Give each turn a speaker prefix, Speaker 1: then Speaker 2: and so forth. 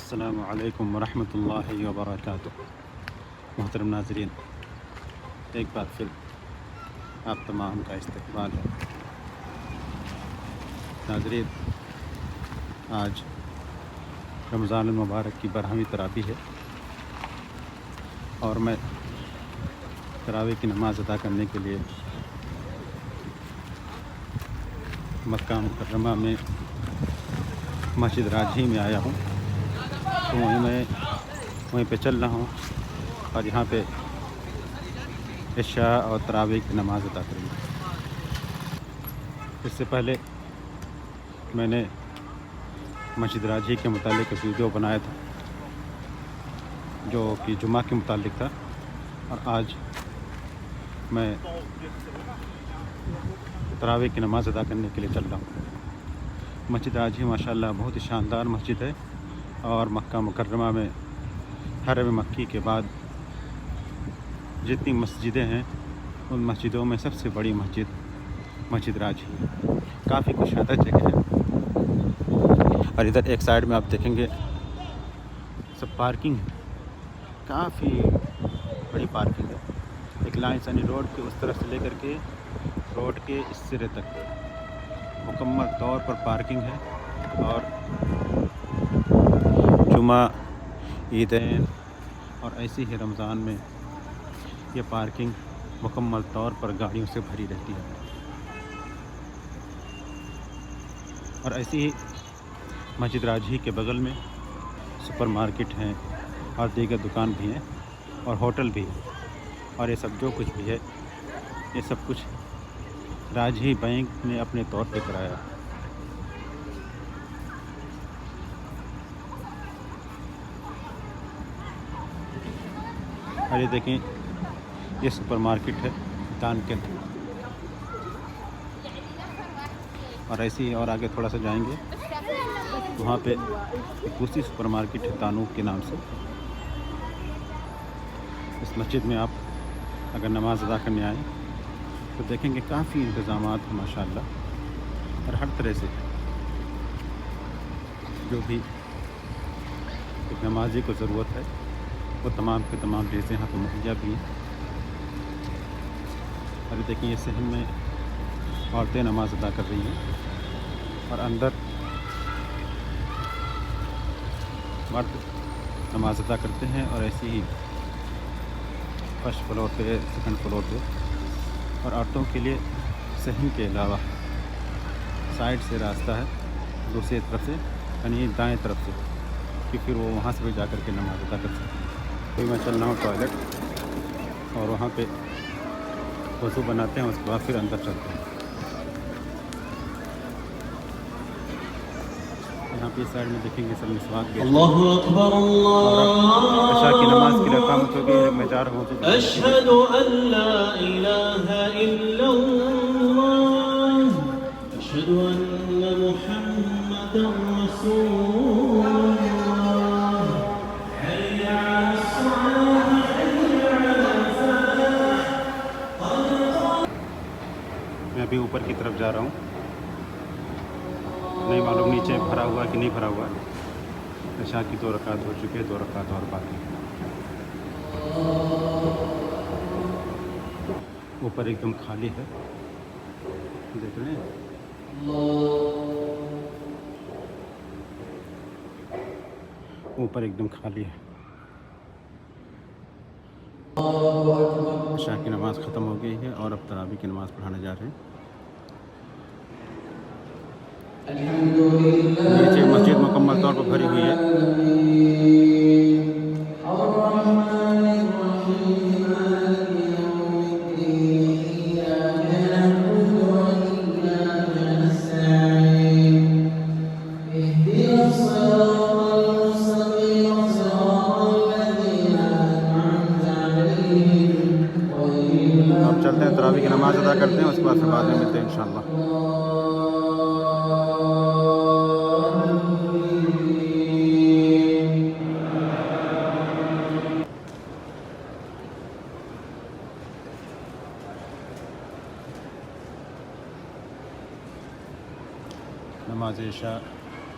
Speaker 1: السلام علیکم ورحمۃ اللہ وبرکاتہ۔ محترم ناظرین، ایک بار پھر آپ تمام کا استقبال ہے۔ ناظرین، آج رمضان المبارک کی 12ویں تراویح ہے اور میں تراویح کی نماز ادا کرنے کے لیے مکہ مکرمہ میں مسجد راجھی میں آیا ہوں، تو وہیں پہ چل رہا ہوں اور یہاں پہ عشاء اور تراویح کی نماز ادا کروں گا۔ اس سے پہلے میں نے مسجد راجھی کے متعلق ایک ویڈیو بنایا تھا جو کہ جمعہ کے متعلق تھا، اور آج میں تراویح کی نماز ادا کرنے کے لیے چل رہا ہوں۔ مسجد راجھی ماشاءاللہ بہت ہی شاندار مسجد ہے، اور مکہ مکرمہ میں حرم مکی کے بعد جتنی مسجدیں ہیں ان مسجدوں میں سب سے بڑی مسجد راجھی ہے۔ کافی کشادہ جگہ ہے، اور ادھر ایک سائیڈ میں آپ دیکھیں گے سب پارکنگ ہے، کافی بڑی پارکنگ ہے۔ ایک لائن یعنی روڈ کے اس طرف سے لے کر کے روڈ کے اس سرے تک مکمل طور پر پارکنگ ہے، اور جمعہ، عیدین اور ایسے ہی رمضان میں یہ پارکنگ مکمل طور پر گاڑیوں سے بھری رہتی ہے۔ اور ایسی ہی مسجد راجھی کے بغل میں سپر مارکیٹ ہیں اور دیگر دکان بھی ہیں اور ہوٹل بھی ہے، اور یہ سب جو کچھ بھی ہے یہ سب کچھ راجھی بینک نے اپنے طور پہ کرایا۔ اور یہ دیکھیں، یہ سپر مارکیٹ ہے دانکن، اور ایسے ہی اور آگے تھوڑا سا جائیں گے وہاں پہ ایک دوسری سپر مارکیٹ ہے تانوک کے نام سے۔ اس مسجد میں آپ اگر نماز ادا کرنے آئیں تو دیکھیں گے کافی انتظامات ہیں ماشاءاللہ، اور ہر طرح سے جو بھی ایک نمازی کو ضرورت ہے وہ تمام کے تمام چیزیں یہاں پہ مہیا بھی ہیں۔ اور دیکھیں یہ صحن میں عورتیں نماز ادا کر رہی ہیں، اور اندر مرد نماز ادا کرتے ہیں، اور ایسی ہی فرسٹ فلور پہ، سیکنڈ فلور پہ، اور عورتوں کے لیے صحن کے علاوہ سائڈ سے راستہ ہے دوسری طرف سے، یعنی دائیں طرف سے، کہ پھر وہ وہاں سے بھی جا کر کے نماز ادا کر سکتے ہیں۔ تو میں چل رہا ہوں ٹوائلٹ، اور وہاں پہ وضو بناتے ہیں، اس کے بعد پھر اندر چلتے ہیں۔ یہاں پہ اس سائڈ میں دیکھیں گے سب مسواک بیچ
Speaker 2: اللہ اکبر اللہ،
Speaker 1: عشاء کی نماز کے لیے اقامت ہو گئی ہے۔ میں جا رہا ہوں
Speaker 2: اشہد ان لا الہ الا اللہ، اشہد ان محمد رسول اللہ، حی علی الصلاۃ حی علی الفلاح۔
Speaker 1: میں ابھی اوپر کی طرف جا رہا ہوں، نہیں معلوم نیچے بھرا ہوا کہ نہیں بھرا ہوا۔ عشاء کی 2 رکعت ہو چکے، 2 رکعت اور باقی۔ اوپر ایک دم خالی ہے، دیکھ رہے ہیں، اوپر ایک دم خالی ہے۔ عشاء کی نماز ختم ہو گئی ہے اور اب تراویح کی نماز پڑھانے جا رہے ہیں۔ نیچے مسجد مکمل طور پر بھری ہوئی ہے۔ اب چلتے ہیں تراویح کی نماز ادا کرتے ہیں، اس کے بعد پھر بعد میں ملتے ہیں انشاءاللہ۔ نماز عشاء